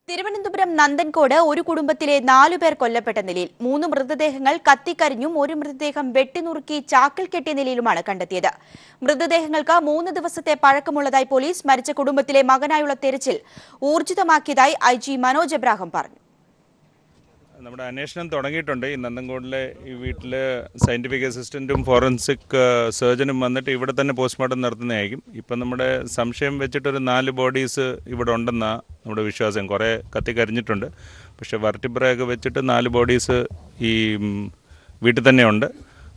തിരുവനന്തപുരം നന്ദൻകോട് ഒരു കുടുംബത്തിലെ 4 പേർ കൊല്ലപ്പെട്ട നിലയിൽ 3 മൃതദേഹങ്ങൾ കത്തിക്കരിഞ്ഞും ഒരു മൃതദേഹം വെട്ടിനുറുക്കി ചാക്കിൽ കെട്ടിയ നിലയിലുമാണ് കണ്ടെത്തിയത്. മൃതദേഹങ്ങൾക്ക് 3 ദിവസത്തെ പഴക്കമുള്ളതായി പോലീസ് മരിച്ച കുടുംബത്തിലെ മകനായുള്ള തെരച്ചിൽ ഊർജിതമാക്കിയതായി ഐജി മനോജ് എബ്രാഹിം പറഞ്ഞു. നമ്മുടെ അന്വേഷണം തുടങ്ങിയിട്ടുണ്ട്. ഈ നന്ദൻകോടിലെ ഈ വീട്ടിൽ സയൻറ്റിഫിക് അസിസ്റ്റൻറ്റും ഫോറൻസിക് സർജനും വന്നിട്ട് ഇവിടെ തന്നെ പോസ്റ്റ്മോർട്ടം നടത്തുന്നതായിരിക്കും. ഇപ്പം നമ്മുടെ സംശയം വെച്ചിട്ടൊരു 4 ബോഡീസ് ഇവിടെ ഉണ്ടെന്നാണ് നമ്മുടെ വിശ്വാസം. കുറേ കത്തിക്കരിഞ്ഞിട്ടുണ്ട്, പക്ഷേ വർട്ടിബ്രയൊക്കെ വെച്ചിട്ട് 4 ബോഡീസ് ഈ വീട്ടിൽ തന്നെയുണ്ട്.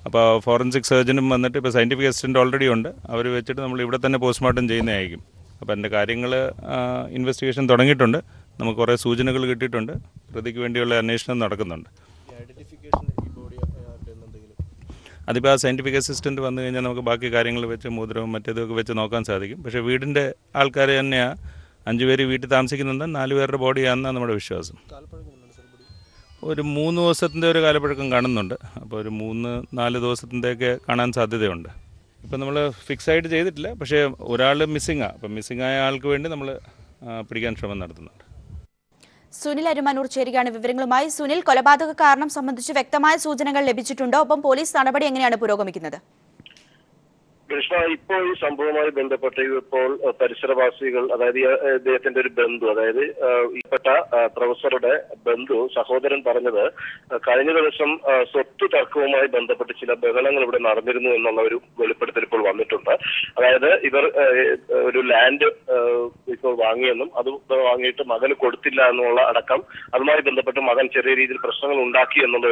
അപ്പോൾ ഫോറൻസിക് സർജനും വന്നിട്ട് ഇപ്പോൾ സയൻറ്റിഫിക് അസിസ്റ്റൻ്റ് ഓൾറെഡി ഉണ്ട്, അവർ വെച്ചിട്ട് നമ്മൾ ഇവിടെ തന്നെ പോസ്റ്റ്മോർട്ടം ചെയ്യുന്നതായിരിക്കും. അപ്പോൾ എൻ്റെ കാര്യങ്ങൾ ഇൻവെസ്റ്റിഗേഷൻ തുടങ്ങിയിട്ടുണ്ട്. നമുക്ക് കുറേ സൂചനകൾ കിട്ടിയിട്ടുണ്ട്. പ്രതിക്ക് വേണ്ടിയുള്ള അന്വേഷണം നടക്കുന്നുണ്ട്. അതിപ്പോൾ ആ സയൻറ്റിഫിക് അസിസ്റ്റൻറ്റ് വന്നു കഴിഞ്ഞാൽ നമുക്ക് ബാക്കി കാര്യങ്ങൾ വെച്ച് മോതിരവും മറ്റേതൊക്കെ വെച്ച് നോക്കാൻ സാധിക്കും. പക്ഷേ വീടിൻ്റെ ആൾക്കാർ തന്നെയാണ് 5 പേര് വീട്ടിൽ താമസിക്കുന്നുണ്ട്. 4 പേരുടെ ബോഡിയാണെന്നാണ് നമ്മുടെ വിശ്വാസം. ഒരു 3 ദിവസത്തിൻ്റെ ഒരു കാലപ്പഴക്കം കാണുന്നുണ്ട്. അപ്പോൾ ഒരു 3-4 ദിവസത്തിൻ്റെയൊക്കെ കാണാൻ സാധ്യതയുണ്ട്. ഇപ്പം നമ്മൾ ഫിക്സായിട്ട് ചെയ്തിട്ടില്ല, പക്ഷേ ഒരാൾ മിസ്സിങ്ങാണ്. അപ്പം മിസ്സിങ്ങായ ആൾക്ക് വേണ്ടി നമ്മൾ പിടിക്കാൻ ശ്രമം നടത്തുന്നുണ്ട്. സുനിൽ അരുമനൂർ ചേരുകയാണ് വിവരങ്ങളുമായി. സുനിൽ, കൊലപാതക കാരണം സംബന്ധിച്ച് വ്യക്തമായ സൂചനകൾ ലഭിച്ചിട്ടുണ്ടോ? ഒപ്പം പോലീസ് നടപടി എങ്ങനെയാണ് പുരോഗമിക്കുന്നത്? കൃഷ്ണ, ഇപ്പോൾ ഈ സംഭവവുമായി ബന്ധപ്പെട്ട് ഇപ്പോൾ പരിസരവാസികൾ, അതായത് ഇദ്ദേഹത്തിന്റെ ഒരു ബന്ധു, അതായത് ഈപ്പെട്ട പ്രൊഫസറുടെ ബന്ധു സഹോദരൻ പറഞ്ഞത് കഴിഞ്ഞ ദിവസം സ്വത്ത് തർക്കവുമായി ബന്ധപ്പെട്ട് ചില ബഹളങ്ങൾ ഇവിടെ നടന്നിരുന്നു എന്നുള്ള ഒരു വെളിപ്പെടുത്തൽ ഇപ്പോൾ വന്നിട്ടുണ്ട്. അതായത് ഇവർ ഒരു ലാൻഡ് ഇപ്പോൾ വാങ്ങിയെന്നും അത് വാങ്ങിയിട്ട് മകന് കൊടുത്തില്ല എന്നുള്ള അടക്കം അതുമായി ബന്ധപ്പെട്ട് മകൻ ചെറിയ രീതിയിൽ പ്രശ്നങ്ങൾ ഉണ്ടാക്കി എന്നുള്ള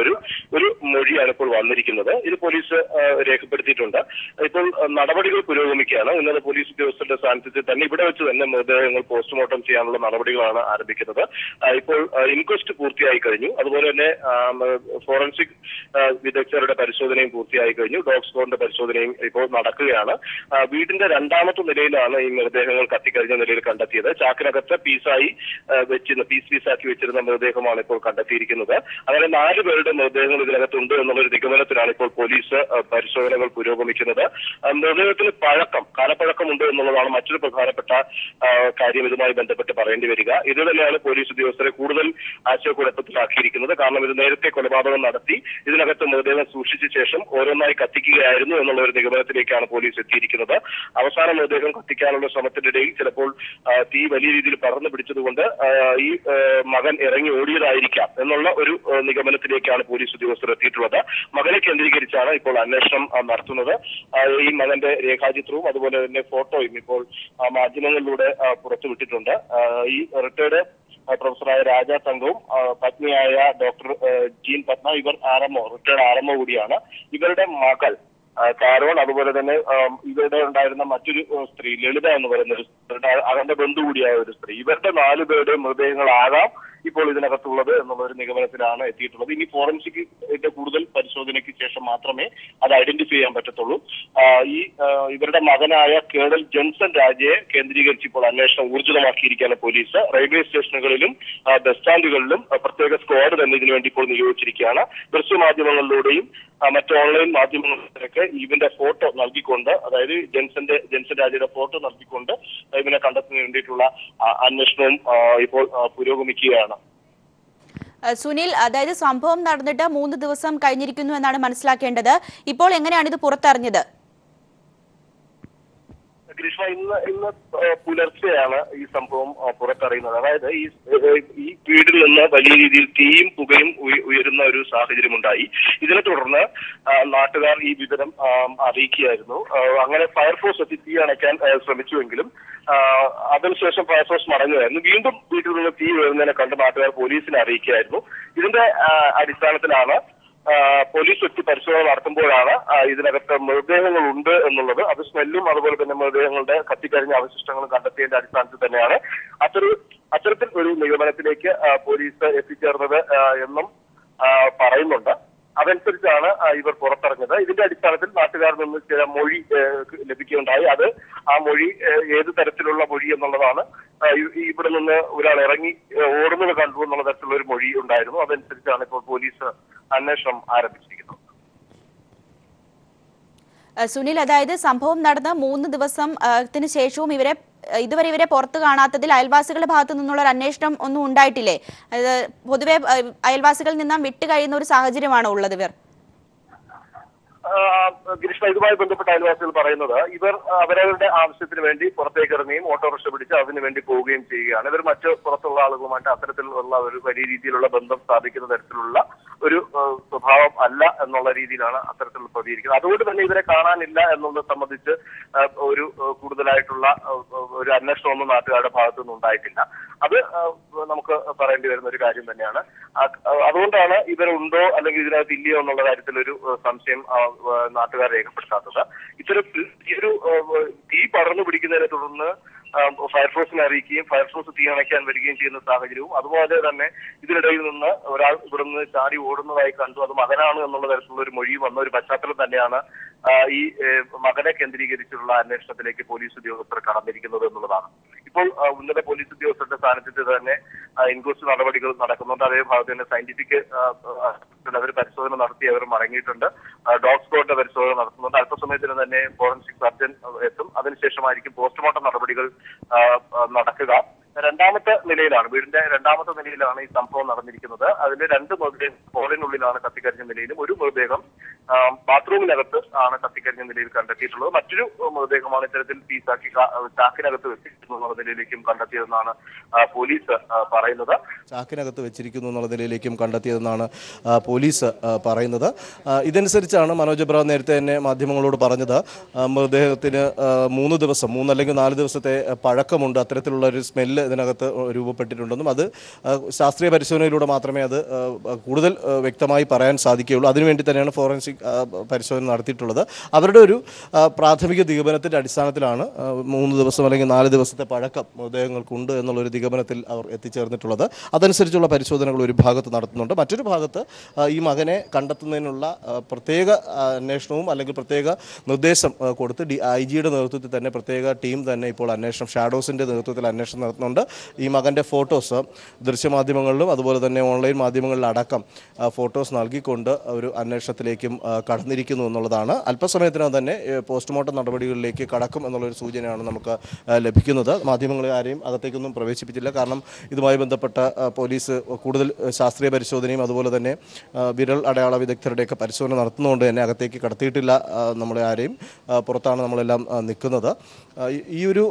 ഒരു മൊഴിയാണ് ഇപ്പോൾ വന്നിരിക്കുന്നത്. ഇത് പോലീസ് രേഖപ്പെടുത്തിയിട്ടുണ്ട്. ഇപ്പോൾ നടപടികൾ പുരോഗമിക്കുകയാണ്. ഉന്നത പോലീസ് ഉദ്യോഗസ്ഥരുടെ സാന്നിധ്യത്തിൽ തന്നെ ഇവിടെ വെച്ച് തന്നെ മൃതദേഹങ്ങൾ പോസ്റ്റ്മോർട്ടം ചെയ്യാനുള്ള നടപടികളാണ് ആരംഭിക്കുന്നത്. ഇപ്പോൾ ഇൻക്വസ്റ്റ് പൂർത്തിയായി കഴിഞ്ഞു. അതുപോലെ തന്നെ ഫോറൻസിക് വിദഗ്ധരുടെ പരിശോധനയും പൂർത്തിയായി കഴിഞ്ഞു. ഡോഗ് സ്ക്വാഡിന്റെ പരിശോധനയും ഇപ്പോൾ നടക്കുകയാണ്. വീടിന്റെ 2ാമത്തെ നിലയിലാണ് ഈ മൃതദേഹങ്ങൾ കത്തിക്കഴിഞ്ഞ നിലയിൽ കണ്ടെത്തിയത്. ചാക്കിനകത്ത് പീസാക്കി വെച്ചിരുന്ന മൃതദേഹമാണ് ഇപ്പോൾ കണ്ടെത്തിയിരിക്കുന്നത്. അങ്ങനെ 4 പേരുടെ മൃതദേഹങ്ങൾ ഇതിനകത്തുണ്ട് എന്നുള്ളൊരു നിഗമനത്തിലാണ് ഇപ്പോൾ പോലീസ് പരിശോധനകൾ പുരോഗമിക്കുന്നത്. മൃതദേഹത്തിന് കാലപ്പഴക്കമുണ്ട് എന്നുള്ളതാണ് മറ്റൊരു പ്രധാനപ്പെട്ട കാര്യം ഇതുമായി ബന്ധപ്പെട്ട് പറയേണ്ടി വരിക. ഇത് തന്നെയാണ് പോലീസ് ഉദ്യോഗസ്ഥരെ കൂടുതൽ ആശയക്കുഴപ്പത്തിലാക്കിയിരിക്കുന്നത്. കാരണം ഇത് നേരത്തെ കൊലപാതകം നടത്തി ഇതിനകത്ത് മൃതദേഹം സൂക്ഷിച്ച ശേഷം ഓരോന്നായി കത്തിക്കുകയായിരുന്നു എന്നുള്ള ഒരു നിഗമനത്തിലേക്കാണ് പോലീസ് എത്തിയിരിക്കുന്നത്. അവസാന മൃതദേഹം കത്തിക്കാനുള്ള ശ്രമത്തിനിടയിൽ ചിലപ്പോൾ തീ വലിയ രീതിയിൽ പടർന്നു പിടിച്ചതുകൊണ്ട് ഈ മകൻ ഇറങ്ങി ഓടിയതായിരിക്കാം എന്നുള്ള ഒരു നിഗമനത്തിലേക്കാണ് പോലീസ് ഉദ്യോഗസ്ഥർ എത്തിയിട്ടുള്ളത്. മകനെ കേന്ദ്രീകരിച്ചാണ് ഇപ്പോൾ അന്വേഷണം നടത്തുന്നത്. ഈ മകന്റെ രേഖാചിത്രവും അതുപോലെ തന്നെ ഫോട്ടോയും ഇപ്പോൾ മാധ്യമങ്ങളിലൂടെ പുറത്തുവിട്ടിട്ടുണ്ട്. ഈ റിട്ടയർഡ് പ്രൊഫസറായ രാജാ തങ്കവും പത്നിയായ ഡോക്ടർ ജീൻ പത്മ, ഇവർ റിട്ടയർഡ് ആർഎംഒ കൂടിയാണ്. ഇവരുടെ മകൾ കാരോൺ, അതുപോലെ തന്നെ ഇവരുടെ ഉണ്ടായിരുന്ന മറ്റൊരു സ്ത്രീ ലളിത എന്ന് പറയുന്ന ഒരു അവന്റെ ബന്ധു കൂടിയായ ഒരു സ്ത്രീ, ഇവരുടെ 4 പേരുടെ മൃതദേഹങ്ങളാകാം ഇപ്പോൾ ഇതിനകത്തുള്ളത് എന്നുള്ള ഒരു നിഗമനത്തിലാണ് എത്തിയിട്ടുള്ളത്. ഇനി ഫോറൻസിക്കിന്റെ കൂടുതൽ പരിശോധനയ്ക്ക് ശേഷം മാത്രമേ അത് ഐഡന്റിഫൈ ചെയ്യാൻ പറ്റത്തുള്ളൂ. ഇവരുടെ മകനായ കേണൽ ജോൺസൺ രാജയെ കേന്ദ്രീകരിച്ച് ഇപ്പോൾ അന്വേഷണം ഊർജിതമാക്കിയിരിക്കുകയാണ് പോലീസ്. റെയിൽവേ സ്റ്റേഷനുകളിലും ബസ് സ്റ്റാൻഡുകളിലും പ്രത്യേക സ്ക്വാഡ് തന്നെ ഇതിനുവേണ്ടി ഇപ്പോൾ നിയോഗിച്ചിരിക്കുകയാണ്. ദൃശ്യമാധ്യമങ്ങളിലൂടെയും മറ്റ് ഓൺലൈൻ മാധ്യമങ്ങളിലൊക്കെ ഇവന്റെ ഫോട്ടോ നൽകിക്കൊണ്ട്, അതായത് ജെൻസൺ രാജയുടെ ഫോട്ടോ നൽകിക്കൊണ്ട് ഇവനെ കണ്ടെത്തുന്നതിന് വേണ്ടിയിട്ടുള്ള അന്വേഷണവും ഇപ്പോൾ പുരോഗമിക്കുകയാണ്. സുനിൽ, അതായത് സംഭവം നടന്നിട്ട് 3 ദിവസം കഴിഞ്ഞിരിക്കുന്നു എന്നാണ് മനസ്സിലാക്കേണ്ടത്. ഇപ്പോൾ എങ്ങനെയാണ് ഇത് പുറത്തറിഞ്ഞത്? ഗ്രീഷ്മ, ഇന്ന് പുലർച്ചെയാണ് ഈ സംഭവം പുറത്തറിയുന്നത്. അതായത് ഈ വീടിൽ നിന്ന് വലിയ രീതിയിൽ തീയും പുകയും ഉയരുന്ന ഒരു സാഹചര്യം ഉണ്ടായി. ഇതിനെ തുടർന്ന് നാട്ടുകാർ ഈ വിവരം അറിയിക്കുകയായിരുന്നു. അങ്ങനെ ഫയർഫോഴ്സ് എത്തി തീ അണയ്ക്കാൻ ശ്രമിച്ചുവെങ്കിലും അതിനുശേഷം ഫയർഫോഴ്സ് മടങ്ങുകയായിരുന്നു. വീണ്ടും വീട്ടിൽ നിന്ന് തീ ഉയരുന്നതിനെ കണ്ട് നാട്ടുകാർ പോലീസിനെ അറിയിക്കുകയായിരുന്നു. ഇതിന്റെ അടിസ്ഥാനത്തിലാണ് പോലീസ് എത്തി പരിശോധന നടത്തുമ്പോഴാണ് ഇതിനകത്ത് മൃതദേഹങ്ങൾ ഉണ്ട് എന്നുള്ളത്. അത് സ്മെല്ലും അതുപോലെ തന്നെ മൃതദേഹങ്ങളുടെ കത്തിക്കരിഞ്ഞ അവശിഷ്ടങ്ങളും കണ്ടെത്തിയതിന്റെ അടിസ്ഥാനത്തിൽ തന്നെയാണ് അത്തരത്തിൽ ഒരു നിഗമനത്തിലേക്ക് പോലീസ് എത്തിച്ചേർന്നത് എന്നും പറയുന്നുണ്ട്. അതനുസരിച്ചാണ് ഇവർ പുറത്തിറങ്ങുന്നത്. ഇതിന്റെ അടിസ്ഥാനത്തിൽ നാട്ടുകാരിൽ നിന്ന് ചില മൊഴി ലഭിക്കുകയുണ്ടായി. ആ മൊഴി ഏത് തരത്തിലുള്ള മൊഴി എന്നുള്ളതാണ്. ഇവിടെ നിന്ന് ഒരാൾ ഇറങ്ങി ഓടുന്നത് കണ്ടു എന്നുള്ള തരത്തിലുള്ള ഒരു മൊഴി ഉണ്ടായിരുന്നു. അതനുസരിച്ചാണ് ഇപ്പോൾ പോലീസ് അന്വേഷണം ആരംഭിച്ചിരിക്കുന്നത്. സുനിൽ, അതായത് സംഭവം നടന്ന 3 ദിവസത്തിന് ശേഷവും ഇവരെ ഇതുവരെ ഇവരെ പുറത്തു കാണാത്തതിൽ അയൽവാസികളുടെ ഭാഗത്തു നിന്നുള്ള ഒരു അന്വേഷണം ഒന്നും ഉണ്ടായിട്ടില്ലേ? പൊതുവെ അയൽവാസികളിൽ നിന്നും വിട്ടുകഴിയുന്ന ഒരു സാഹചര്യമാണോ ഉള്ളത് ഇവർ? ഗ്രീഷ്മ, ഇതുമായി ബന്ധപ്പെട്ട അയൽവാസികൾ പറയുന്നത് ഇവർ അവരവരുടെ ആവശ്യത്തിന് വേണ്ടി പുറത്തേക്ക് ഇറങ്ങുകയും ഓട്ടോറിക്ഷ പിടിച്ച് അതിനു വേണ്ടി പോവുകയും ചെയ്യുകയാണ്. ഇവർ മറ്റു പുറത്തുള്ള ആളുകളുമായിട്ട് അത്തരത്തിലുള്ള ഒരു വലിയ രീതിയിലുള്ള ബന്ധം സ്ഥാപിക്കുന്ന തരത്തിലുള്ള ഒരു സ്വഭാവം അല്ല എന്നുള്ള രീതിയിലാണ് അത്തരത്തിൽ പ്രതികരിക്കുന്നത്. അതുകൊണ്ട് തന്നെ ഇവരെ കാണാനില്ല എന്നുള്ളത് സംബന്ധിച്ച് ഒരു കൂടുതലായിട്ടുള്ള ഒരു അന്വേഷണമൊന്നും നാട്ടുകാരുടെ ഭാഗത്തുനിന്ന് ഉണ്ടായിട്ടില്ല. അത് നമുക്ക് പറയേണ്ടി വരുന്ന ഒരു കാര്യം തന്നെയാണ്. അതുകൊണ്ടാണ് ഇവരുണ്ടോ അല്ലെങ്കിൽ ഇതിനകത്ത് ഇല്ലയോ എന്നുള്ള കാര്യത്തിൽ ഒരു സംശയം നാട്ടുകാർ രേഖപ്പെടുത്താത്തത്. ഇത്തരത്തിൽ ഈ ഒരു തീ പടർന്നു പിടിക്കുന്നതിനെ തുടർന്ന് ഫയർഫോഴ്സിനെ അറിയിക്കുകയും ഫയർഫോഴ്സ് തീ അണയ്ക്കാൻ വരികയും ചെയ്യുന്ന സാഹചര്യവും, അതുപോലെ തന്നെ ഇതിനിടയിൽ നിന്ന് ഒരാൾ ഇവിടുന്ന് ചാടി ഓടുന്നതായി കണ്ടു, അത് മകനാണ് എന്നുള്ള തരത്തിലുള്ള ഒരു മൊഴി വന്ന ഒരു പശ്ചാത്തലം തന്നെയാണ് ഈ മകനെ കേന്ദ്രീകരിച്ചുള്ള അന്വേഷണത്തിലേക്ക് പോലീസ് ഉദ്യോഗസ്ഥർ കടന്നിരിക്കുന്നത് എന്നുള്ളതാണ്. ഇപ്പോൾ ഉന്നത പോലീസ് ഉദ്യോഗസ്ഥരുടെ സാന്നിധ്യത്തിൽ തന്നെ ഇൻക്വസ്റ്റ് നടപടികൾ നടക്കുന്നുണ്ട്. അതേ ഭാഗത്ത് തന്നെ സയന്റിഫിക് അവർ പരിശോധന നടത്തി അവർ മടങ്ങിയിട്ടുണ്ട്. ഡോഗ് സ്ക്വാഡ് പരിശോധന നടത്തുന്നുണ്ട്. അല്പസമയത്തിന് തന്നെ ഫോറൻസിക് സർജൻ എത്തും. അതിനുശേഷമായിരിക്കും പോസ്റ്റ്മോർട്ടം നടപടികൾ നടക്കുക. രണ്ടാമത്തെ നിലയിലാണ്, വീടിന്റെ രണ്ടാമത്തെ നിലയിലാണ് ഈ സംഭവം നടന്നിരിക്കുന്നത്. അതിൽ 2 മൃതദേഹം ഹോളിനുള്ളിലാണ് കത്തിക്കരിഞ്ഞ നിലയിലും, ഒരു മൃതദേഹം ബാത്റൂമിനകത്ത് ആണ് കത്തിക്കരിഞ്ഞ നിലയിൽ കണ്ടെത്തിയിട്ടുള്ളത്. മറ്റൊരു മൃതദേഹമാണ് ഇത്തരത്തിൽ പീസാക്കി ചാക്കിനകത്ത് വെച്ചിരിക്കുന്നു എന്നുള്ള നിലയിലേക്കും കണ്ടെത്തിയതെന്നാണ് പോലീസ് പറയുന്നത്. ചാക്കിനകത്ത് വെച്ചിരിക്കുന്നു എന്നുള്ള നിലയിലേക്കും കണ്ടെത്തിയതെന്നാണ് പോലീസ് പറയുന്നത്. ഇതനുസരിച്ചാണ് മനോജ് എബ്രഹാം നേരത്തെ തന്നെ മാധ്യമങ്ങളോട് പറഞ്ഞത്, മൃതദേഹത്തിന് 3 ദിവസം 3 അല്ലെങ്കിൽ 4 ദിവസത്തെ പഴക്കമുണ്ട്, അത്തരത്തിലുള്ള ഒരു സ്മെല്ല് ഇതിനകത്ത് രൂപപ്പെട്ടിട്ടുണ്ടെന്നും അത് ശാസ്ത്രീയ പരിശോധനയിലൂടെ മാത്രമേ അത് കൂടുതൽ വ്യക്തമായി പറയാൻ സാധിക്കുകയുള്ളൂ. അതിനുവേണ്ടി തന്നെയാണ് ഫോറൻസിക് പരിശോധന നടത്തിയിട്ടുള്ളത്. അവരുടെ ഒരു പ്രാഥമിക നിഗമനത്തിന്റെ അടിസ്ഥാനത്തിലാണ് 3 ദിവസം അല്ലെങ്കിൽ 4 ദിവസത്തെ പഴക്കം മൃതദേഹങ്ങൾക്കുണ്ട് എന്നുള്ളൊരു നിഗമനത്തിൽ അവർ എത്തിച്ചേർന്നിട്ടുള്ളത്. അതനുസരിച്ചുള്ള പരിശോധനകൾ ഒരു ഭാഗത്ത് നടത്തുന്നുണ്ട്. മറ്റൊരു ഭാഗത്ത് ഈ മകനെ കണ്ടെത്തുന്നതിനുള്ള പ്രത്യേക അന്വേഷണവും അല്ലെങ്കിൽ പ്രത്യേക നിർദ്ദേശം കൊടുത്ത് IG-യുടെ നേതൃത്വത്തിൽ തന്നെ പ്രത്യേക ടീം തന്നെ ഇപ്പോൾ അന്വേഷണം, ഷാഡോസിന്റെ നേതൃത്വത്തിൽ അന്വേഷണം നടത്തുന്നുണ്ട്. ഈ മകന്റെ ഫോട്ടോസ് ദൃശ്യമാധ്യമങ്ങളിലും അതുപോലെ തന്നെ ഓൺലൈൻ മാധ്യമങ്ങളിലടക്കം ഫോട്ടോസ് നൽകിക്കൊണ്ട് ഒരു അന്വേഷണത്തിലേക്കും കടന്നിരിക്കുന്നു എന്നുള്ളതാണ്. അല്പസമയത്തിനകം തന്നെ പോസ്റ്റ്മോർട്ടം നടപടികളിലേക്ക് കടക്കും എന്നുള്ളൊരു സൂചനയാണ് നമുക്ക് ലഭിക്കുന്നത്. മാധ്യമങ്ങളെ ആരെയും അകത്തേക്കൊന്നും പ്രവേശിപ്പിച്ചില്ല. കാരണം ഇതുമായി ബന്ധപ്പെട്ട പോലീസ് കൂടുതൽ ശാസ്ത്രീയ പരിശോധനയും അതുപോലെ തന്നെ വിരൽ അടയാള വിദഗ്ധരുടെയൊക്കെ പരിശോധന നടത്തുന്നതുകൊണ്ട് തന്നെ അകത്തേക്ക് കടത്തിയിട്ടില്ല. നമ്മളെ ആരെയും പുറത്താണ് നമ്മളെല്ലാം നിൽക്കുന്നത്. ഈ ഒരു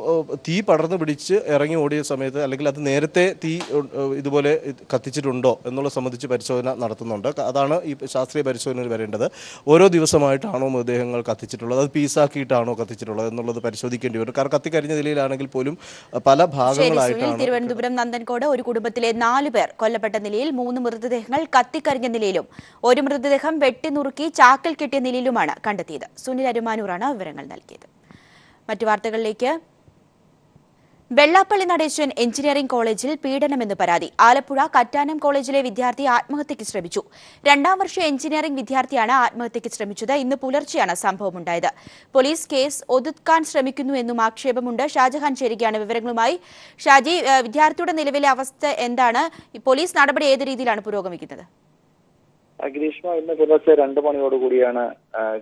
തീ പടർന്നു പിടിച്ച് ഇറങ്ങി ഓടിയ സമയത്ത് അല്ലെങ്കിൽ അത് നേരത്തെ തീ ഇതുപോലെ കത്തിച്ചിട്ടുണ്ടോ എന്നുള്ളത് സംബന്ധിച്ച് പരിശോധന നടത്തുന്നുണ്ട്. അതാണ് ഈ ശാസ്ത്രീയ പരിശോധനയിൽ വരേണ്ടത്. ഓരോ ദിവസമായിട്ടാണോ മൃതദേഹങ്ങൾ കത്തിച്ചിട്ടുള്ളത്, അത് പീസാക്കിയിട്ടാണോ കത്തിച്ചിട്ടുള്ളത് എന്നുള്ളത് പരിശോധിക്കേണ്ടി വരും. കാരണം കത്തിക്കരിഞ്ഞ നിലയിലാണെങ്കിൽ പോലും പല ഭാഗങ്ങളായിട്ടാണ്. തിരുവനന്തപുരം നന്ദൻകോട് ഒരു കുടുംബത്തിലെ 4 പേർ കൊല്ലപ്പെട്ട നിലയിൽ 3 മൃതദേഹങ്ങൾ കത്തിക്കരിഞ്ഞ നിലയിലും ഒരു മൃതദേഹം വെട്ടിനുറുക്കി ചാക്കിൽ കെട്ടിയ നിലയിലുമാണ് കണ്ടെത്തിയത്. സുനിൽ അരുമാനൂറാണ് വിവരങ്ങൾ നൽകിയത്. മറ്റു വാർത്തകളിലേക്ക്. വെള്ളാപ്പള്ളി നടേശൻ എഞ്ചിനീയറിംഗ് കോളേജിൽ പീഡനമെന്ന് പരാതി. ആലപ്പുഴ കറ്റാനം കോളേജിലെ വിദ്യാർത്ഥി ആത്മഹത്യയ്ക്ക് ശ്രമിച്ചു. 2ാം വർഷ എഞ്ചിനീയറിംഗ് വിദ്യാർത്ഥിയാണ് ആത്മഹത്യയ്ക്ക് ശ്രമിച്ചത്. ഇന്ന് പുലർച്ചെയാണ് സംഭവമുണ്ടായത്. പോലീസ് കേസ് ഒതുക്കാൻ ശ്രമിക്കുന്നു എന്നും ആക്ഷേപമുണ്ട്. ഷാജഹാൻ ചേരുകയാണ് വിവരങ്ങളുമായി. ഷാജി, വിദ്യാർത്ഥിയുടെ നിലവിലെ അവസ്ഥ എന്താണ്? പോലീസ് നടപടി ഏത് രീതിയിലാണ് പുരോഗമിക്കുന്നത്? ഗ്രീഷ്മ, ഇന്ന് പുലർച്ചെ 2 മണിയോടുകൂടിയാണ്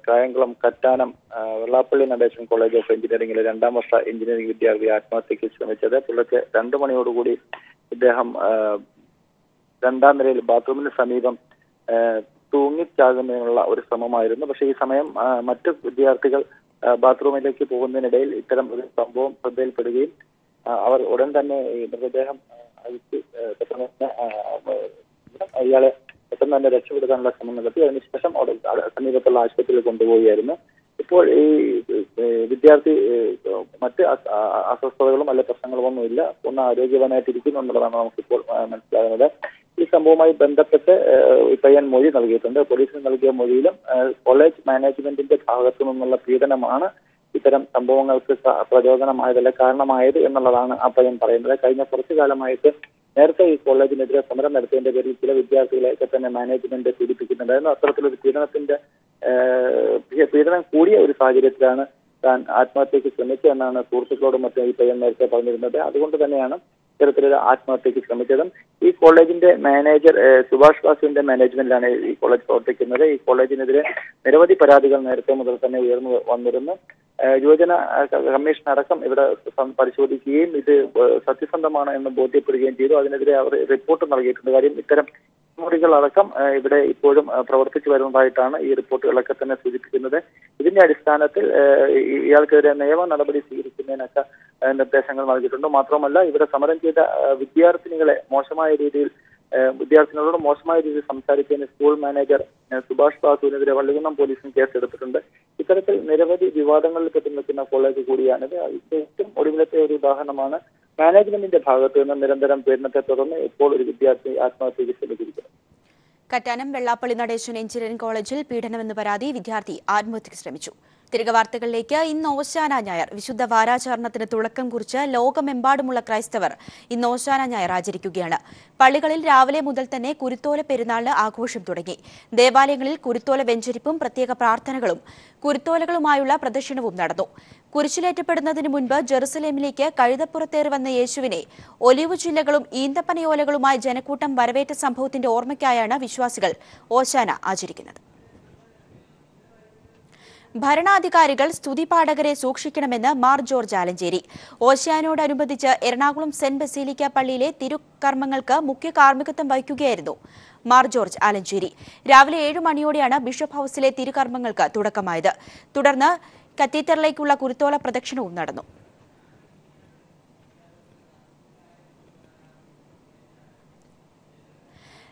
കായംകുളം കറ്റാനം വെള്ളാപ്പള്ളി നടേശൻ കോളേജ് ഓഫ് എഞ്ചിനീയറിംഗിലെ 2ാം വർഷ എഞ്ചിനീയറിംഗ് വിദ്യാർത്ഥി ആത്മഹത്യയ്ക്ക് ശ്രമിച്ചത്. പുലർച്ചെ 2 മണിയോടുകൂടി ഇദ്ദേഹം 2ാം നിലയിൽ ബാത്റൂമിന് സമീപം തൂങ്ങിച്ചാകുന്നതിനുള്ള ഒരു ശ്രമമായിരുന്നു. പക്ഷേ ഈ സമയം മറ്റു വിദ്യാർത്ഥികൾ ബാത്റൂമിലേക്ക് പോകുന്നതിനിടയിൽ ഇത്തരം ഒരു സംഭവം ശ്രദ്ധയിൽപ്പെടുകയും അവർ ഉടൻ തന്നെ ഈ മൃതദേഹം അഴിച്ച് ഇയാളെ പെട്ടെന്ന് തന്നെ രക്ഷപ്പെടുത്താനുള്ള ശ്രമം നടത്തി. അതിനുശേഷം സമീപത്തുള്ള ആശുപത്രിയിൽ കൊണ്ടുപോവുകയായിരുന്നു. ഇപ്പോൾ ഈ വിദ്യാർത്ഥി മറ്റ് അസ്വസ്ഥതകളും അല്ലെ പ്രശ്നങ്ങളും ഇല്ല, പൂർണ്ണ ആരോഗ്യവാനായിട്ടിരിക്കുന്നു എന്നുള്ളതാണ് നമുക്കിപ്പോൾ മനസ്സിലാകുന്നത്. ഈ സംഭവവുമായി ബന്ധപ്പെട്ട് പയ്യൻ മൊഴി നൽകിയിട്ടുണ്ട്. പോലീസിന് നൽകിയ മൊഴിയിലും കോളേജ് മാനേജ്മെന്റിന്റെ ഭാഗത്തു നിന്നുള്ള പീഡനമാണ് ഇത്തരം സംഭവങ്ങൾക്ക് പ്രചോദനമായതല്ല കാരണമായത് എന്നുള്ളതാണ് ആ പയ്യൻ പറയുന്നത്. കഴിഞ്ഞ കുറച്ചു കാലമായിട്ട് നേരത്തെ ഈ കോളേജിനെതിരെ സമരം നടത്തിയതിന്റെ പേരിൽ ചില വിദ്യാർത്ഥികളെയൊക്കെ തന്നെ മാനേജ്മെന്റ് പീഡിപ്പിക്കുന്നുണ്ടായിരുന്നു. അത്തരത്തിലൊരു പീഡനം കൂടിയ ഒരു സാഹചര്യത്തിലാണ് താൻ ആത്മഹത്യക്ക് ശ്രമിച്ചതെന്നാണ് സുഹൃത്തുക്കളോടും മറ്റും ഈ പയ്യൻ നേരത്തെ പറഞ്ഞിരുന്നത്. അതുകൊണ്ട് തന്നെയാണ് ഇത്തരത്തിലൊരു ആത്മഹത്യക്ക് ശ്രമിച്ചതും. ഈ കോളേജിന്റെ മാനേജർ സുഭാഷ് ബാസുവിന്റെ മാനേജ്മെന്റിലാണ് ഈ കോളേജ് പ്രവർത്തിക്കുന്നത്. ഈ കോളേജിനെതിരെ നിരവധി പരാതികൾ നേരത്തെ മുതൽ തന്നെ ഉയർന്നു വന്നിരുന്നു. യുവജന കമ്മീഷൻ അടക്കം ഇവിടെ പരിശോധിക്കുകയും ഇത് സത്യസന്ധമാണ് എന്ന് ബോധ്യപ്പെടുകയും ചെയ്തു. അതിനെതിരെ അവർ റിപ്പോർട്ട് നൽകിയിട്ടുണ്ട്. കാര്യം ഇത്തരം മുറികളടക്കം ഇവിടെ ഇപ്പോഴും പ്രവർത്തിച്ചു വരുന്നതായിട്ടാണ് ഈ റിപ്പോർട്ടുകളൊക്കെ തന്നെ സൂചിപ്പിക്കുന്നത്. ഇതിന്റെ അടിസ്ഥാനത്തിൽ ഇയാൾക്കെതിരെ നിയമ നടപടി സ്വീകരിക്കുന്നതിനൊക്കെ നിർദ്ദേശങ്ങൾ നൽകിയിട്ടുണ്ട്. മാത്രമല്ല ഇവിടെ സമരം ചെയ്ത വിദ്യാർത്ഥിനികളോട് മോശമായ രീതിയിൽ സംസാരിച്ചതിന് സ്കൂൾ മാനേജർ സുഭാഷ് ബാസുവിനെതിരെ വള്ളികുന്നം പോലീസും കേസെടുത്തിട്ടുണ്ട്. ഇത്തരത്തിൽ നിരവധി വിവാദങ്ങളിൽ പെട്ടു നിൽക്കുന്ന കോളേജ് കൂടിയാണിത്. ഏറ്റവും ഒടുവിലത്തെ ഒരു ഉദാഹരണമാണ് മാനേജ്മെന്റിന്റെ ഭാഗത്ത് നിന്ന് നിരന്തരം പീഡനത്തെ തുടർന്ന് ഇപ്പോൾ ഒരു വിദ്യാർത്ഥി ആത്മഹത്യയ്ക്ക് ശ്രമിച്ചിരിക്കുന്നത്. കറ്റാനം വെള്ളാപ്പള്ളി നടേശൻ എഞ്ചിനീയറിംഗ് കോളേജിൽ പീഡനമെന്ന് പരാതി, വിദ്യാർത്ഥി ആത്മഹത്യയ്ക്ക് ശ്രമിച്ചു. തിരികെ വാർത്തകളിലേക്ക്. ഇന്ന് ഓശാന ഞായർ. വിശുദ്ധ വാരാചരണത്തിന് തുടക്കം കുറിച്ച് ലോകമെമ്പാടുമുള്ള ക്രൈസ്തവർ ഇന്ന് ഓശാന ഞായർ ആചരിക്കുകയാണ്. പള്ളികളിൽ രാവിലെ മുതൽ തന്നെ കുരുത്തോല പെരുന്നാളിന് ആഘോഷം തുടങ്ങി. ദേവാലയങ്ങളിൽ കുരുത്തോല വെഞ്ചരിപ്പും പ്രത്യേക പ്രാർത്ഥനകളും കുരുത്തോലകളുമായുള്ള പ്രദക്ഷിണവും നടന്നു. കുരിശിലേറ്റപ്പെടുന്നതിന് മുൻപ് ജെറുസലേമിലേക്ക് കഴുതപ്പുറത്തേറി വന്ന യേശുവിനെ ഒലിവ് ചില്ലകളും ഈന്തപ്പനയോലകളുമായി ജനക്കൂട്ടം വരവേറ്റ സംഭവത്തിന്റെ ഓർമ്മയ്ക്കായാണ് വിശ്വാസികൾ ഓശാന ആചരിക്കുന്നത്. ഭരണാധികാരികൾ സ്തുതിപാഠകരെ സൂക്ഷിക്കണമെന്ന് മാർ ജോർജ് ആലഞ്ചേരി. ഓശാനയോടനുബന്ധിച്ച് എറണാകുളം സെന്റ് ബസീലിക്ക പള്ളിയിലെ തിരുക്കർമ്മങ്ങൾക്ക് മുഖ്യ കാർമ്മികത്വം വഹിക്കുകയായിരുന്നു മാർ ജോർജ് ആലഞ്ചേരി. രാവിലെ 7 മണിയോടെയാണ് ബിഷപ്പ് ഹൌസിലെ തിരുക്കർമ്മങ്ങൾക്ക് തുടക്കമായത്. തുടർന്ന് കത്തീഡ്രലിലേക്കുള്ള കുരുത്തോല പ്രദക്ഷിണവും നടന്നു.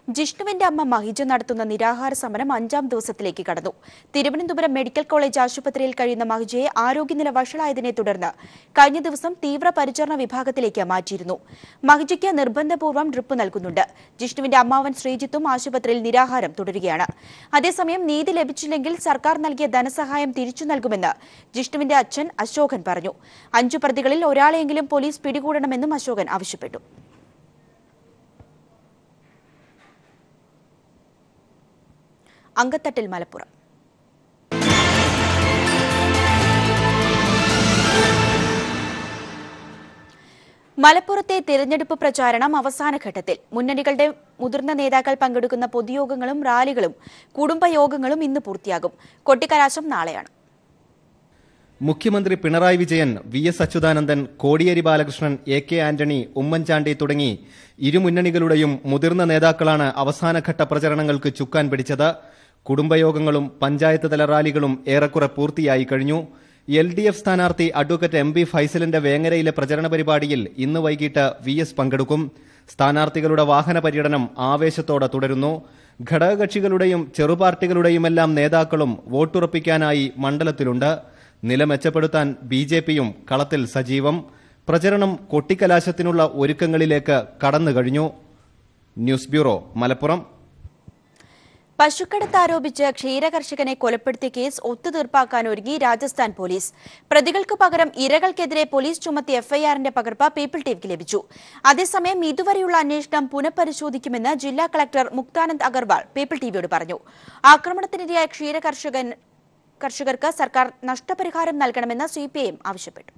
ജിഷ്ണുവിന്റെ അമ്മ മഹിജ നടത്തുന്ന നിരാഹാര സമരം 5ാം ദിവസത്തിലേക്ക് കടന്നു. തിരുവനന്തപുരം മെഡിക്കൽ കോളേജ് ആശുപത്രിയിൽ കഴിയുന്ന മഹിജയെ ആരോഗ്യനില വഷളായതിനെ തുടർന്ന് കഴിഞ്ഞ ദിവസം തീവ്രപരിചരണ വിഭാഗത്തിലേക്ക് മാറ്റിയിരുന്നു. മഹിജയ്ക്ക് നിർബന്ധപൂർവ്വം ഡ്രിപ്പ് നൽകുന്നുണ്ട്. ജിഷ്ണുവിന്റെ അമ്മാവൻ ശ്രീജിത്തും ആശുപത്രിയിൽ നിരാഹാരം തുടരുകയാണ്. അതേസമയം നീതി ലഭിച്ചില്ലെങ്കിൽ സർക്കാർ നൽകിയ ധനസഹായം തിരിച്ചു നൽകുമെന്ന് ജിഷ്ണുവിന്റെ അച്ഛൻ അശോകൻ പറഞ്ഞു. 5 പ്രതികളിൽ ഒരാളെയെങ്കിലും പോലീസ് പിടികൂടണമെന്നും അശോകൻ ആവശ്യപ്പെട്ടു. അങ്കത്തട്ടിൽ മലപ്പുറം. മലപ്പുറത്തെ തിരഞ്ഞെടുപ്പ് പ്രചാരണം അവസാന ഘട്ടത്തിൽ. മുന്നണികളുടെ മുതിർന്ന നേതാക്കൾ പങ്കെടുക്കുന്ന പൊതുയോഗങ്ങളും റാലികളും കുടുംബയോഗങ്ങളും ഇന്ന് പൂർത്തിയാകും. കൊട്ടിക്കലാശം നാളെയാണ്. മുഖ്യമന്ത്രി പിണറായി വിജയൻ, വി.എസ്. അച്യുതാനന്ദൻ, കോടിയേരി ബാലകൃഷ്ണൻ, എ.കെ. ആന്റണി, ഉമ്മൻചാണ്ടി തുടങ്ങി ഇരുമുന്നണികളുടെയും മുതിർന്ന നേതാക്കളാണ് അവസാനഘട്ട പ്രചരണങ്ങൾക്ക് ചുക്കാൻ പിടിച്ചത്. കുടുംബയോഗങ്ങളും പഞ്ചായത്ത് തല റാലികളും ഏറെക്കുറെ പൂർത്തിയായി കഴിഞ്ഞു. LDF സ്ഥാനാർത്ഥി അഡ്വക്കേറ്റ് MP ഫൈസലിന്റെ വേങ്ങരയിലെ പ്രചരണ പരിപാടിയിൽ ഇന്ന് വൈകിട്ട് വി.എസ്. പങ്കെടുക്കും. സ്ഥാനാർത്ഥികളുടെ വാഹന പര്യടനം ആവേശത്തോടെ തുടരുന്നു. ഘടകകക്ഷികളുടെയും ചെറുപാർട്ടികളുടെയുമെല്ലാം നേതാക്കളും വോട്ടുറപ്പിക്കാനായി മണ്ഡലത്തിലുണ്ട്. നില മെച്ചപ്പെടുത്താൻ BJPയും കളത്തിൽ സജീവം. പ്രചരണം കൊട്ടിക്കലാശത്തിനുള്ള ഒരുക്കങ്ങളിലേക്ക് കടന്നുകഴിഞ്ഞു. News bureau, Malappuram. പശുക്കടത്ത് ആരോപിച്ച് ക്ഷീരകർഷകനെ കൊലപ്പെടുത്തിയ കേസ് ഒത്തുതീർപ്പാക്കാനൊരുങ്ങി രാജസ്ഥാൻ പോലീസ്. പ്രതികൾക്ക് പകരം ഇരകൾക്കെതിരെ പോലീസ് ചുമത്തിയ FIRന്റെ പകർപ്പ് പീപ്പിൾ ടിവിക്ക് ലഭിച്ചു. അതേസമയം ഇതുവരെയുള്ള അന്വേഷണം പുനഃപരിശോധിക്കുമെന്ന് ജില്ലാ കളക്ടർ മുക്താനന്ദ് അഗർവാൾ പീപ്പിൾ ടിവിയോട് പറഞ്ഞു. ആക്രമണത്തിനിരയായ കർഷകർക്ക് സർക്കാർ നഷ്ടപരിഹാരം നൽകണമെന്ന് CPIM ആവശ്യപ്പെട്ടു.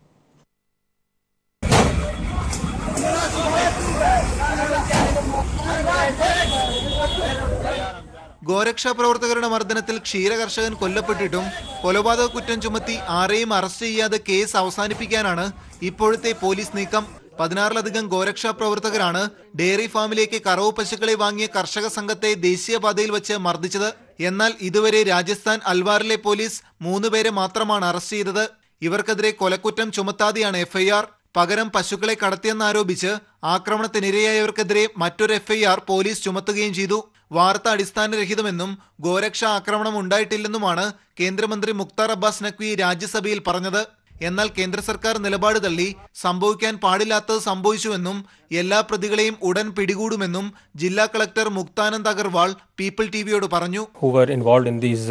ഗോരക്ഷാ പ്രവർത്തകരുടെ മർദ്ദനത്തിൽ ക്ഷീരകർഷകൻ കൊല്ലപ്പെട്ടിട്ടും കൊലപാതക കുറ്റം ചുമത്തി ആരെയും അറസ്റ്റ് ചെയ്യാതെ കേസ് അവസാനിപ്പിക്കാനാണ് ഇപ്പോഴത്തെ പോലീസ് നീക്കം. 16ലധികം ഗോരക്ഷാ പ്രവർത്തകരാണ് ഡയറി ഫാമിലേക്ക് കറവ പശുക്കളെ വാങ്ങിയ കർഷക സംഘത്തെ ദേശീയപാതയിൽ വെച്ച് മർദ്ദിച്ചത്. എന്നാൽ ഇതുവരെ രാജസ്ഥാൻ അൽവാറിലെ പോലീസ് 3 പേരെ മാത്രമാണ് അറസ്റ്റ് ചെയ്തത്. ഇവർക്കെതിരെ കൊലക്കുറ്റം ചുമത്താതെയാണ് FIR. പകരം പശുക്കളെ കടത്തിയെന്നാരോപിച്ച് ആക്രമണത്തിനിരയായവർക്കെതിരെ മറ്റൊരു FIR പോലീസ് ചുമത്തുകയും ചെയ്തു. വാർത്ത അടിസ്ഥാനരഹിതമെന്നും ഗോരക്ഷാ ആക്രമണം ഉണ്ടായിട്ടില്ലെന്നുമാണ് കേന്ദ്രമന്ത്രി മുക്താർ അബ്ബാസ് നഖ്വി രാജ്യസഭയിൽ പറഞ്ഞത്. എന്നാൽ കേന്ദ്ര സർക്കാർ നിലപാട് തള്ളി സംഭവിക്കാൻ പാടില്ലാത്തത് സംഭവിച്ചുവെന്നും എല്ലാ പ്രതികളെയും ഉടൻ പിടികൂടുമെന്നും ജില്ലാ കളക്ടർ മുക്താനന്ദ് അഗർവാൾ പീപ്പിൾ ടിവിയോട് പറഞ്ഞു. Who were involved in these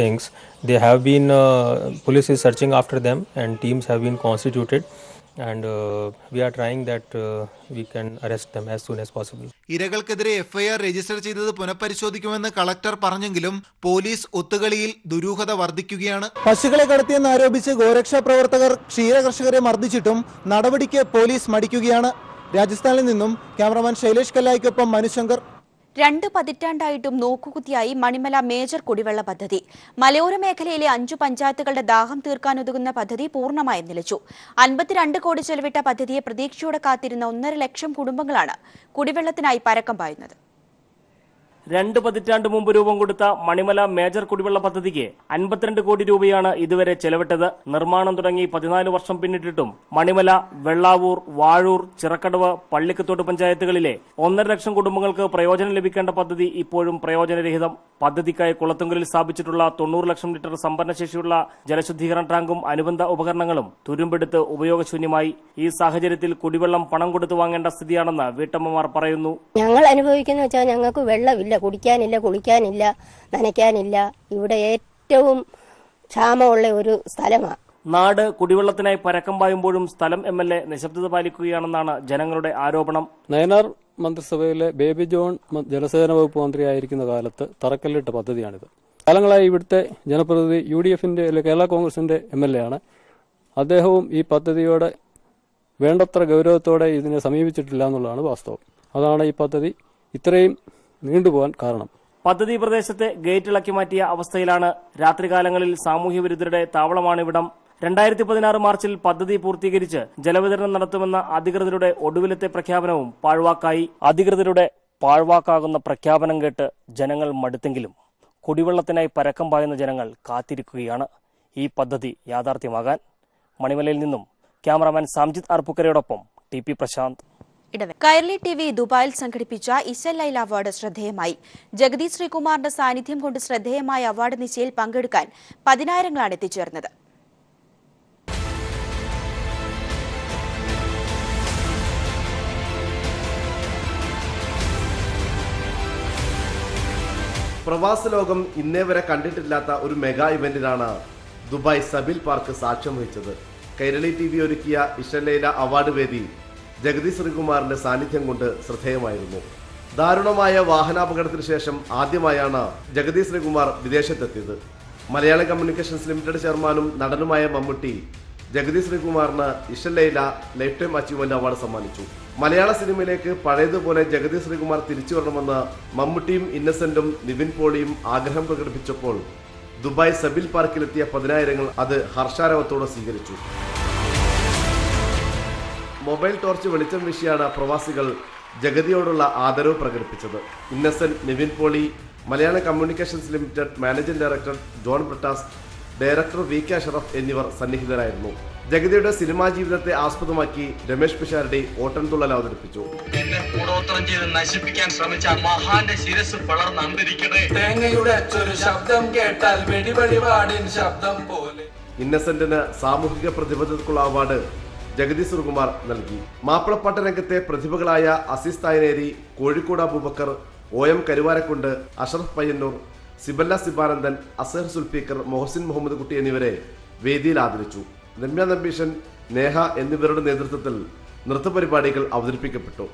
things, they have been police is searching after them and teams have been constituted and we are trying that we can arrest them as soon as possible. ഇരകൾക്കെതിരെ FIR register ചെയ്തത് പുനഃപരിശോധിക്കുമെന്ന് collector പറഞ്ഞെങ്കിലും police ഒത്തുകളിയിൽ ദുരൂഹത വർദ്ധിക്കുകയാണ്. പശുക്കളെ കടത്തിയെന്ന് ആരോപിച്ച് ഗോരക്ഷാ പ്രവർത്തകർ ക്ഷീരകർഷകരെ മർദ്ദിച്ചിട്ടും നടപടിക്ക് police മടിക്കുകയാണ്. രാജസ്ഥാനിൽ നിന്നും ക്യാമറമാൻ ശൈലേഷ് കല്ലായിക്കൊപ്പം മനുശങ്കർ. 2 പതിറ്റാണ്ടായിട്ടും നോക്കുകുത്തിയായി മണിമല മേജർ കുടിവെള്ള പദ്ധതി. മലയോര മേഖലയിലെ 5 പഞ്ചായത്തുകളുടെ ദാഹം തീർക്കാനുതകുന്ന പദ്ധതി പൂർണ്ണമായും നിലച്ചു. 52 കോടി ചെലവിട്ട പദ്ധതിയെ പ്രതീക്ഷയോടെ കാത്തിരുന്ന 1.5 ലക്ഷം കുടുംബങ്ങളാണ് കുടിവെള്ളത്തിനായി പരക്കം പായുന്നത്. 2 പതിറ്റാണ്ട് മുമ്പ് രൂപം കൊടുത്ത മണിമല മേജർ കുടിവെള്ള പദ്ധതിക്ക് 52 കോടി രൂപയാണ് ഇതുവരെ ചെലവിട്ടത്. നിർമ്മാണം തുടങ്ങി 14 വർഷം പിന്നിട്ടിട്ടും മണിമല, വെള്ളാവൂർ, വാഴൂർ, ചിറക്കടവ്, പള്ളിക്കത്തോട് പഞ്ചായത്തുകളിലെ 1.5 ലക്ഷം കുടുംബങ്ങൾക്ക് പ്രയോജനം ലഭിക്കേണ്ട പദ്ധതി ഇപ്പോഴും പ്രയോജനരഹിതം. പദ്ധതിക്കായി കുളത്തുങ്കലിൽ സ്ഥാപിച്ചിട്ടുള്ള 90 ലക്ഷം ലിറ്റർ സംഭരണശേഷിയുള്ള ജലശുദ്ധീകരണ ടാങ്കും അനുബന്ധ ഉപകരണങ്ങളും തുരുമ്പെടുത്ത് ഉപയോഗശൂന്യമായി. ഈ സാഹചര്യത്തിൽ കുടിവെള്ളം പണം കൊടുത്തു വാങ്ങേണ്ട സ്ഥിതിയാണെന്ന് വീട്ടമ്മമാർ പറയുന്നു. ഞങ്ങൾ അനുഭവിക്കുന്ന വെച്ചാൽ ഞങ്ങൾക്ക് വെള്ളമില്ല, കുടിക്കാനില്ല, കുളിക്കാനില്ല, നനയ്ക്കാനില്ല. ഇവിടെ ഏറ്റവും ക്ഷാമമുള്ള ഒരു സ്ഥലമാണ്. നാട് കുടിവെള്ളത്തിനായി പരക്കം പായുമ്പോഴും സ്ഥലം MLA നിശബ്ദത പാലിക്കുകയാണെന്നാണ് ജനങ്ങളുടെ ആരോപണം. നയനാർ മന്ത്രിസഭയിലെ ബേബി ജോൺ ജലസേചന വകുപ്പ് മന്ത്രിയായിരിക്കുന്ന കാലത്ത് തറക്കല്ലിട്ട പദ്ധതിയാണിത്. കാലങ്ങളായി ഇവിടുത്തെ ജനപ്രതിനിധി UDFന്റെ കേരള കോൺഗ്രസിന്റെ MLA ആണ്. അദ്ദേഹവും ഈ പദ്ധതിയോടെ വേണ്ടത്ര ഗൗരവത്തോടെ ഇതിനെ സമീപിച്ചിട്ടില്ല എന്നുള്ളതാണ് വാസ്തവം. അതാണ് ഈ പദ്ധതി ഇത്രയും നീണ്ടുപോകാൻ കാരണം. പദ്ധതി പ്രദേശത്തെ ഗേറ്റ് ഇളക്കി മാറ്റിയ അവസ്ഥയിലാണ്. രാത്രികാലങ്ങളിൽ സാമൂഹ്യ വിരുദ്ധരുടെ താവളമാണിവിടം. 2016 മാർച്ചിൽ പദ്ധതി പൂർത്തീകരിച്ച് ജലവിതരണം നടത്തുമെന്ന അധികൃതരുടെ ഒടുവിലത്തെ പ്രഖ്യാപനവും പാഴ്വാക്കായി. അധികൃതരുടെ പാഴ്വാക്കാകുന്ന പ്രഖ്യാപനം കേട്ട് ജനങ്ങൾ മടുത്തെങ്കിലും കുടിവെള്ളത്തിനായി പരക്കം പായുന്ന ജനങ്ങൾ കാത്തിരിക്കുകയാണ് ഈ പദ്ധതി യാഥാർത്ഥ്യമാകാൻ. മണിമലയിൽ നിന്നും ക്യാമറാമാൻ സാംജിത് അർപ്പുക്കരയോടൊപ്പം TP പ്രശാന്ത്. കൈരളി TV ദുബായിൽ സംഘടിപ്പിച്ച ഇശൽ ലൈല അവാർഡ് ശ്രദ്ധേയമായി. ജഗതി ശ്രീകുമാറിന്റെ സാന്നിധ്യം കൊണ്ട് ശ്രദ്ധേയമായ അവാർഡ് നിശയിൽ പങ്കെടുക്കാൻ 10,000ങ്ങളാണ് എത്തിച്ചേർന്നത്. പ്രവാസ ലോകം ഇന്നേ വരെ കണ്ടിട്ടില്ലാത്ത ഒരു മെഗാ ഇവന്റിനാണ് ദുബായ് സബിൽ പാർക്ക് സാക്ഷ്യം വഹിച്ചത്. കൈരളി TV ഒരുക്കിയ ഇശൽ ലൈല അവാർഡ് വേദി ജഗതി ശ്രീകുമാറിന്റെ സാന്നിധ്യം കൊണ്ട് ശ്രദ്ധേയമായിരുന്നു. ദാരുണമായ വാഹനാപകടത്തിന് ശേഷം ആദ്യമായാണ് ജഗതി ശ്രീകുമാർ വിദേശത്തെത്തിയത്. മലയാളം കമ്മ്യൂണിക്കേഷൻസ് ലിമിറ്റഡ് ചെയർമാനും നടനുമായ മമ്മൂട്ടി ജഗതി ശ്രീകുമാറിന് Ishal Laila lifetime achievement award സമ്മാനിച്ചു. മലയാള സിനിമയിലേക്ക് പഴയതുപോലെ ജഗതി ശ്രീകുമാർ തിരിച്ചു വരണമെന്ന് മമ്മൂട്ടിയും ഇന്നസെന്റും നിവിൻ പോളിയും ആഗ്രഹം പ്രകടിപ്പിച്ചപ്പോൾ ദുബായ് സബിൽ പാർക്കിലെത്തിയ 10,000ങ്ങൾ അത് ഹർഷാരവത്തോടെ സ്വീകരിച്ചു. മൊബൈൽ ടോർച്ച് വെളിച്ചം വീശിയാണ് പ്രവാസികൾ ജഗതിയോടുള്ള ആദരവ് പ്രകടിപ്പിച്ചത്. Innocent, Nivin Pauly, Malayalam communications limited managing director John Brittas, director VK Ashraf എന്നിവർ സന്നിഹിതരായിരുന്നു. ജഗതിയുടെ സിനിമാ ജീവിതത്തെ ആസ്പദമാക്കി രമേശ് പിഷാരടി ഓട്ടൻതുള്ളൽ അവതരിപ്പിച്ചു. എന്നെ കൂടോത്രം ചെയ്ത് നശിപ്പിക്കാൻ ശ്രമിച്ച മഹാന്റെ ശിരസ് പിളർന്നണ്ടിരിക്കട്ടെ. തേങ്ങയുടെ അച്ചൊരു ശബ്ദം കേട്ടാൽ വെടിവെടിവാടിൻ ശബ്ദം പോലെ. ഇന്നസെന്റിന് സാമൂഹിക പ്രതിബദ്ധതയ്ക്കുള്ള അവാർഡ് ജഗതി ശ്രീകുമാർ നൽകി. മാപ്പിളപ്പാട്ട് രംഗത്തെ പ്രതിഭകളായ അസീസ് തായനേരി, കോഴിക്കോട് അബൂബക്കർ, OM കരുവാരക്കുണ്ട്, അഷറഫ് പയ്യന്നൂർ, സിബല്ല സിബാനന്ദൻ, അസഹർ സുൽഫീക്കർ, മൊഹസിൻ മുഹമ്മദ് കുട്ടി എന്നിവരെ വേദിയിൽ ആദരിച്ചു. രമ്യ നമ്പീശൻ, നേഹ എന്നിവരുടെ നേതൃത്വത്തിൽ നൃത്തപരിപാടികൾ അവതരിപ്പിക്കപ്പെട്ടു.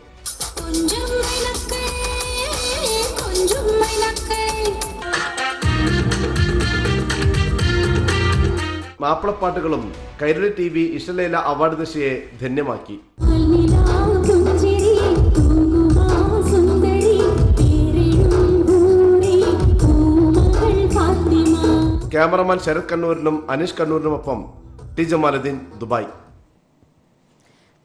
മാപ്പിളപ്പാട്ടുകളും കൈരളി TV ഇശൽ ലൈല അവാർഡ് നിശയെ ധന്യമാക്കി. ക്യാമറമാൻ ശരത് കണ്ണൂരിനും അനീഷ് കണ്ണൂരിനുമൊപ്പം T ജമാലുദ്ദീൻ, ദുബായ്.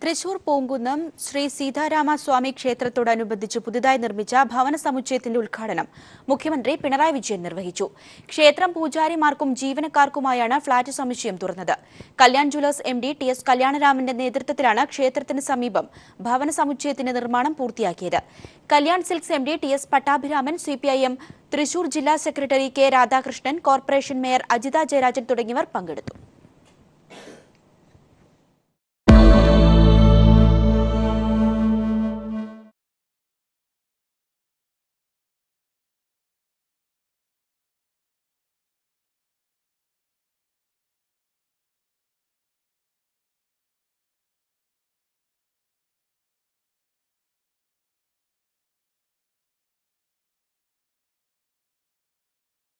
തൃശൂർ പൂങ്കുന്നം ശ്രീ സീതാരാമസ്വാമി ക്ഷേത്രത്തോടനുബന്ധിച്ച് പുതുതായി നിർമ്മിച്ച ഭവന സമുച്ചയത്തിന്റെ ഉദ്ഘാടനം മുഖ്യമന്ത്രി പിണറായി വിജയൻ നിർവഹിച്ചു. ക്ഷേത്രം പൂജാരിമാർക്കും ജീവനക്കാർക്കുമായാണ് ഫ്ളാറ്റ് സമുച്ചയം തുറന്നത്. കല്യാൺ ജ്വല്ലേഴ്സ് MD TS കല്യാണരാമന്റെ നേതൃത്വത്തിലാണ് ക്ഷേത്രത്തിന് സമീപം ഭവന സമുച്ചയത്തിന്റെ നിർമ്മാണം പൂർത്തിയാക്കിയത്. Kalyan silks MD TS Pattabhiraman, CPIM Thrissur ജില്ലാ secretary K Radhakrishnan, corporation mayor Ajitha Jayarajan തുടങ്ങിയവർ പങ്കെടുത്തു.